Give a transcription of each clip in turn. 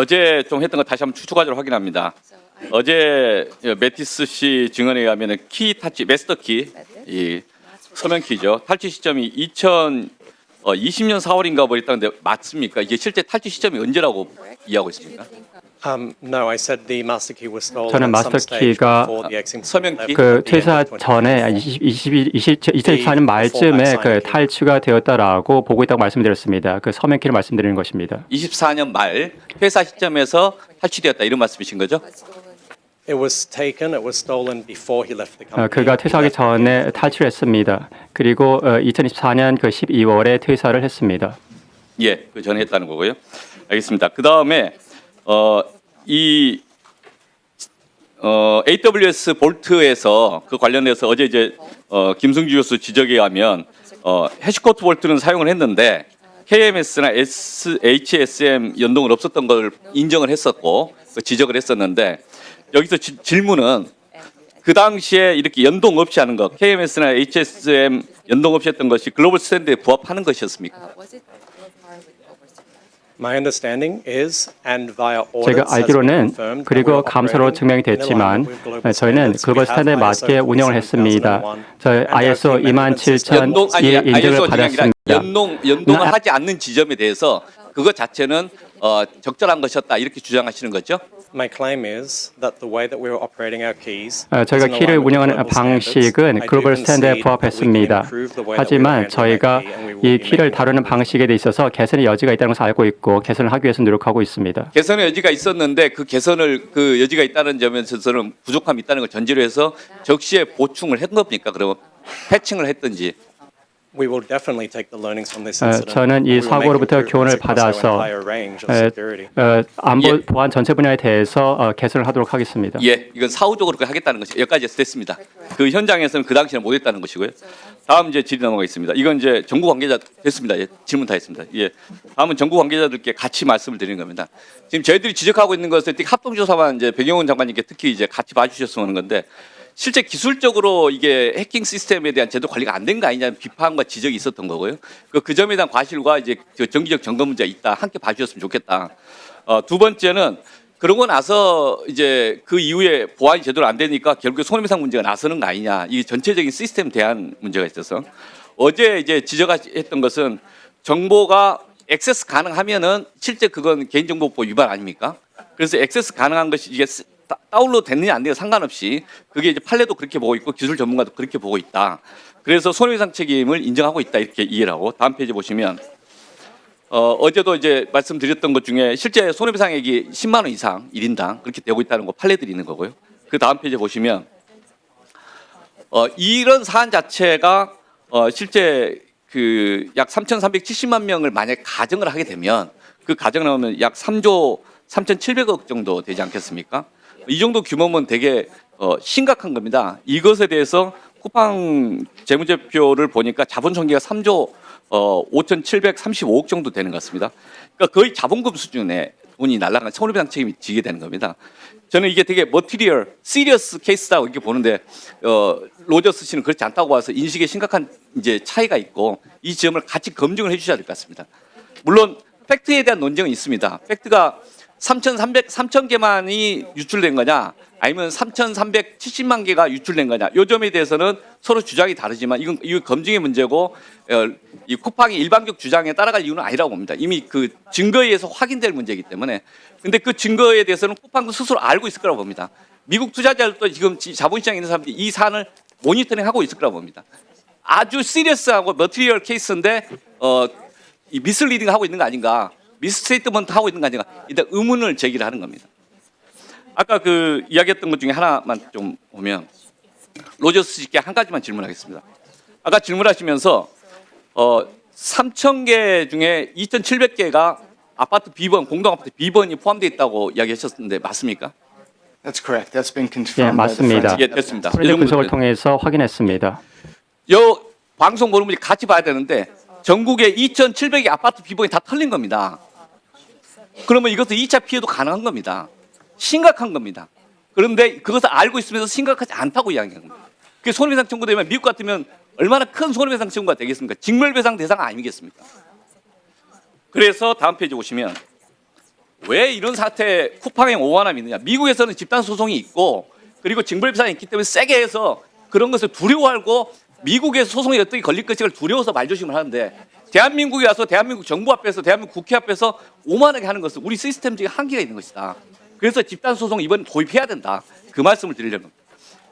어제 좀 했던 거 다시 한번 추가적으로 확인합니다. 어제 매티스 씨 증언에 의하면 키 탈취, 마스터 키, 이 서명 키죠. 탈취 시점이 2020년 4월인가 뭐 했다는데 맞습니까? 이게 실제 탈취 시점이 언제라고 이해하고 있습니까? No, I said the master key was stolen 저는 at some 마스터 stage 키가 before the exim 서명키? 그 퇴사 전에 2024년 말쯤에 그 탈취가 되었다라고 보고 있다고 말씀드렸습니다. 그 서명키를 말씀드리는 것입니다. 24년 말 회사 시점에서 탈취되었다 이런 말씀이신 거죠? It was taken. It was stolen before he left the company. 그가 퇴사하기 전에 탈취를 했습니다. 그리고 2024년 그 12월에 퇴사를 했습니다. 예, 그 전에 했다는 거고요. 알겠습니다. 그 다음에 AWS 볼트에서 그 관련해서 어제 이제 김승주 교수 지적에 의하면 해시코드 볼트는 사용을 했는데 KMS나 HSM 연동은 없었던 걸 인정을 했었고 지적을 했었는데 여기서 질문은 그 당시에 이렇게 연동 없이 하는 것, KMS나 HSM 연동 없이 했던 것이 글로벌 스탠드에 부합하는 것이었습니까? My understanding is, and via 제가 audits has been 알기로는 confirmed that 그리고 we're 감사로 operating 증명이 in 됐지만 alignment with global 저희는 standards. 글로벌 We have 스탠드에 맞게 ISO 운영을 했습니다. 27001, 저희 and our ISO key management system 연동 아니 27001 인증을 ISO 아니라 받았습니다. 연동을 하지 않는 지점에 대해서 그것 자체는 적절한 것이었다 이렇게 주장하시는 거죠? My claim is that the way that we were operating our keys 저희가 is in 키를 alignment with 운영하는 global standards. 방식은 I do 글로벌 스탠드에 concede that we can 부합했습니다. improve the way that we 하지만 handle 저희가 our key, and we will 이 be 키를 making 다루는 방식에 대 있어서 개선의 여지가 있다는 것을 알고 있고 개선을 하기 위해서 노력하고 있습니다. 개선의 여지가 있었는데 그 개선을 그 여지가 있다는 점에서는 부족함이 있다는 걸 전제로 해서 적시에 보충을 한 겁니까? 그러면 패칭을 했든지. We will definitely take the learnings from this incident. 저는 이 We will make 사고로부터 improvements 교훈을 across our 받아서 entire range of security. 안보 예. 보안 전체 분야에 대해서 개선을 하도록 하겠습니다. 예, 이건 사후적으로 그렇게 하겠다는 것이 여기까지 됐습니다. 그 현장에서는 그 당시에는 못했다는 것이고요. 다음 이제 질의 넘어가겠습니다. 이건 이제 정부 관계자 됐습니다. 예, 질문 다 했습니다. 예, 다음은 정부 관계자들께 같이 말씀을 드리는 겁니다. 지금 저희들이 지적하고 있는 것은 합동조사만 이제 백영훈 장관님께 특히 이제 같이 봐주셨으면 하는 건데. 실제 기술적으로 이게 해킹 시스템에 대한 제도 관리가 안 된 거 아니냐는 비판과 지적이 있었던 거고요. 그 점에 대한 과실과 이제 정기적 점검 문제가 있다. 함께 봐주셨으면 좋겠다. 두 번째는 그러고 나서 이제 그 이후에 보안이 제대로 안 되니까 결국에 손해배상 문제가 나서는 거 아니냐. 이 전체적인 시스템 대안 문제가 있어서 어제 이제 지적했던 것은 정보가 액세스 가능하면은 실제 그건 개인정보법 위반 아닙니까? 그래서 액세스 가능한 것이 이게 다운로드 됐느냐 안 돼요 상관없이 그게 이제 판례도 그렇게 보고 있고 기술 전문가도 그렇게 보고 있다. 그래서 손해배상 책임을 인정하고 있다 이렇게 이해를 하고 다음 페이지 보시면 어제도 이제 말씀드렸던 것 중에 실제 손해배상액이 10만 원 이상 1인당 그렇게 되고 있다는 거 판례들이 있는 거고요. 그 다음 페이지 보시면 이런 사안 자체가 실제 그 약 3,370만 명을 만약 가정을 하게 되면 그 가정 나오면 약 3조 3,700억 정도 되지 않겠습니까? 이 정도 규모면 되게 심각한 겁니다. 이것에 대해서 쿠팡 재무제표를 보니까 자본 손괴가 3조 5,735억 정도 되는 것 같습니다. 그러니까 거의 자본금 수준의 돈이 날아간 손해배상 책임이 지게 되는 겁니다. 저는 이게 되게 머티리얼, 시리어스 케이스다고 이렇게 보는데 로저스 씨는 그렇지 않다고 봐서 인식에 심각한 이제 차이가 있고 이 지점을 같이 검증을 해주셔야 될 것 같습니다. 물론 팩트에 대한 논쟁은 있습니다. 팩트가 3,300개만이 유출된 거냐 아니면 3,370만 개가 유출된 거냐 이 점에 대해서는 서로 주장이 다르지만 이건 검증의 문제고 이 쿠팡이 일반적 주장에 따라갈 이유는 아니라고 봅니다. 이미 그 증거에 의해서 확인될 문제이기 때문에 근데 그 증거에 대해서는 쿠팡도 스스로 알고 있을 거라고 봅니다. 미국 투자자들도 지금 자본시장에 있는 사람들이 이 사안을 모니터링하고 있을 거라고 봅니다. 아주 시리어스하고 머티리얼 케이스인데 이 미스리딩하고 있는 거 아닌가 미스테이트먼트 하고 있는 거 아닌가 일단 의문을 제기를 하는 겁니다. 아까 그 이야기했던 것 중에 하나만 좀 보면 로저스 씨께 한 가지만 질문하겠습니다. 아까 질문하시면서 3,000개 중에 2,700개가 아파트 B번 공동 아파트 B번이 포함되어 있다고 이야기하셨는데 맞습니까? That's correct. That's been 예, confirmed. by the 맞습니다. forensic 예, 됐습니다. 이 프렌드 정도 분석을 통해서 확인했습니다. 요 방송 보는 분이 같이 봐야 되는데 전국에 2,700개 아파트 B번이 다 털린 겁니다. 그러면 이것도 2차 피해도 가능한 겁니다. 심각한 겁니다. 그런데 그것을 알고 있으면서 심각하지 않다고 이야기하는 겁니다. 그게 손해배상 청구되면 미국 같으면 얼마나 큰 손해배상 청구가 되겠습니까? 직물배상 대상 아니겠습니까? 그래서 다음 페이지 보시면 왜 이런 사태에 쿠팡에 오만함이 있느냐? 미국에서는 집단 소송이 있고 그리고 징벌비상이 있기 때문에 세게 해서 그런 것을 두려워하고 미국의 소송이 어떻게 걸릴 것을 두려워서 말조심을 하는데 대한민국에 와서 대한민국 정부 앞에서 대한민국 국회 앞에서 오만하게 하는 것은 우리 시스템적인 한계가 있는 것이다. 그래서 집단 소송 이번 도입해야 된다. 그 말씀을 드리려는 겁니다.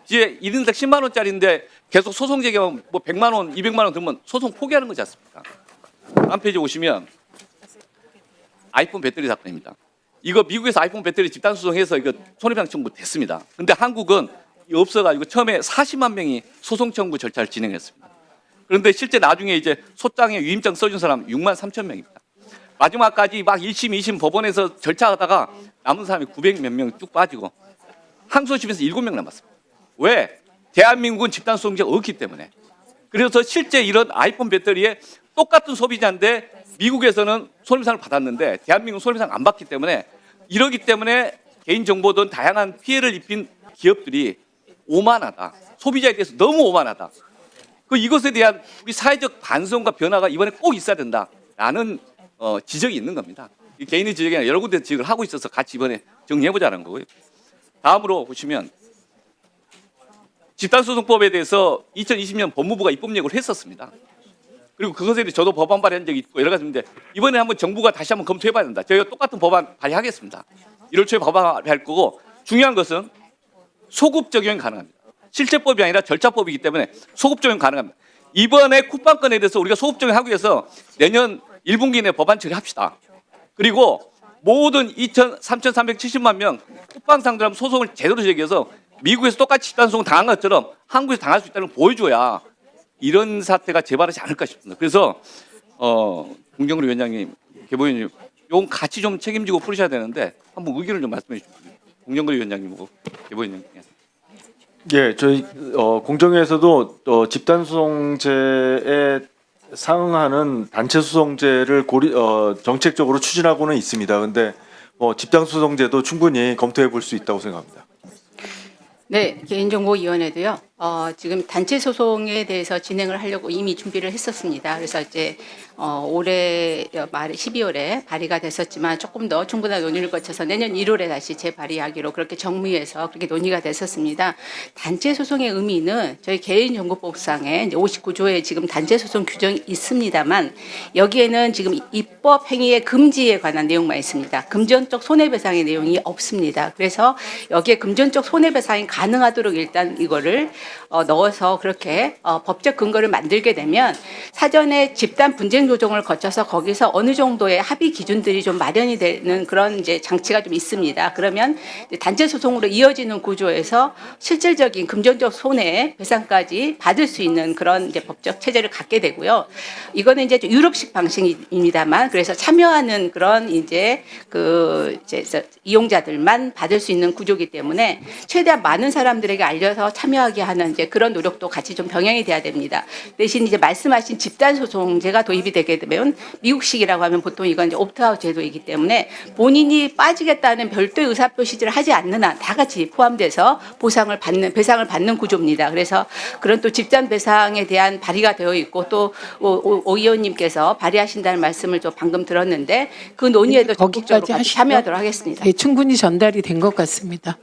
이제 1인당 10만 원짜리인데 계속 소송 제기하면 뭐 100만 원, 200만 원 들면 소송 포기하는 거지 않습니까? 다음 페이지 오시면 아이폰 배터리 사건입니다. 이거 미국에서 아이폰 배터리 집단 소송해서 이거 손해배상 청구 됐습니다. 근데 한국은 이거 없어가지고 처음에 40만 명이 소송 청구 절차를 진행했습니다. 그런데 실제 나중에 이제 소장에 위임장 써준 사람 6만 3천 명입니다. 마지막까지 막 1심, 2심 법원에서 절차하다가 남은 사람이 900 몇 명 쭉 빠지고 항소심에서 7명 남았습니다. 왜? 대한민국은 집단 소송제가 없기 때문에. 그래서 실제 이런 아이폰 배터리에 똑같은 소비자인데 미국에서는 손해배상을 받았는데 대한민국은 손해배상 안 받기 때문에 이러기 때문에 개인정보든 다양한 피해를 입힌 기업들이 오만하다. 소비자에 대해서 너무 오만하다. 이것에 대한 우리 사회적 반성과 변화가 이번에 꼭 있어야 된다라는 지적이 있는 겁니다. 이 개인의 지적이 아니라 여러 군데 지적을 하고 있어서 같이 이번에 정리해보자는 거고요. 다음으로 보시면 집단소송법에 대해서 2020년 법무부가 입법 예고를 했었습니다. 그리고 그것에 대해 저도 법안 발의한 적이 있고 여러 가지인데 이번에 한번 정부가 다시 한번 검토해봐야 된다. 저희가 똑같은 법안 발의하겠습니다. 1월 초에 법안 발의할 거고 중요한 것은 소급 적용이 가능합니다. 실제법이 아니라 절차법이기 때문에 소급 적용 가능합니다. 이번에 쿠팡건에 대해서 우리가 소급 적용하기 위해서 내년 1분기 내에 법안 처리합시다. 그리고 모든 3,370만 명 쿠팡 상대로 소송을 제대로 제기해서 미국에서 똑같이 집단 소송 당한 것처럼 한국에서 당할 수 있다는 걸 보여줘야 이런 사태가 재발하지 않을까 싶습니다. 그래서 공정거래 위원장님, 개보위원님, 이건 같이 좀 책임지고 풀으셔야 되는데 한번 의견을 좀 말씀해 주십시오. 공정거래 위원장님하고 개보위원님. 예, 저희 공정위에서도 집단 소송제에 상응하는 단체 소송제를 정책적으로 추진하고는 있습니다. 근데 집단 소송제도 충분히 검토해 볼 수 있다고 생각합니다. 네, 개인정보위원회도요. 지금 단체 소송에 대해서 진행을 하려고 이미 준비를 했었습니다. 그래서 이제 올해 말 12월에 발의가 됐었지만 조금 더 충분한 논의를 거쳐서 내년 1월에 다시 재발의하기로 그렇게 정무위에서 그렇게 논의가 됐었습니다. 단체 소송의 의미는 저희 개인정보법상에 이제 59조에 지금 단체 소송 규정이 있습니다만 여기에는 지금 입법 행위의 금지에 관한 내용만 있습니다. 금전적 손해배상의 내용이 없습니다. 그래서 여기에 금전적 손해배상이 가능하도록 일단 이거를 넣어서 그렇게 법적 근거를 만들게 되면 사전에 집단 분쟁 조정을 거쳐서 거기서 어느 정도의 합의 기준들이 좀 마련이 되는 그런 이제 장치가 좀 있습니다. 그러면 단체 소송으로 이어지는 구조에서 실질적인 금전적 손해 배상까지 받을 수 있는 그런 이제 법적 체제를 갖게 되고요. 이거는 이제 유럽식 방식입니다만 그래서 참여하는 그런 이제 이용자들만 받을 수 있는 구조이기 때문에 최대한 많은 사람들에게 알려서 참여하게 하는 이제 그런 노력도 같이 좀 병행이 돼야 됩니다. 대신 이제 말씀하신 집단 소송제가 도입이 되게 되면 미국식이라고 하면 보통 이건 이제 옵트아웃 제도이기 때문에 본인이 빠지겠다는 별도의 의사표시를 하지 않는 한 다 같이 포함돼서 배상을 받는 구조입니다. 그래서 그런 또 집단 배상에 대한 발의가 되어 있고 또 오 의원님께서 발의하신다는 말씀을 좀 방금 들었는데 그 논의에도 적극적으로 같이 참여하도록 하겠습니다. 네, 충분히 전달이 된 것 같습니다.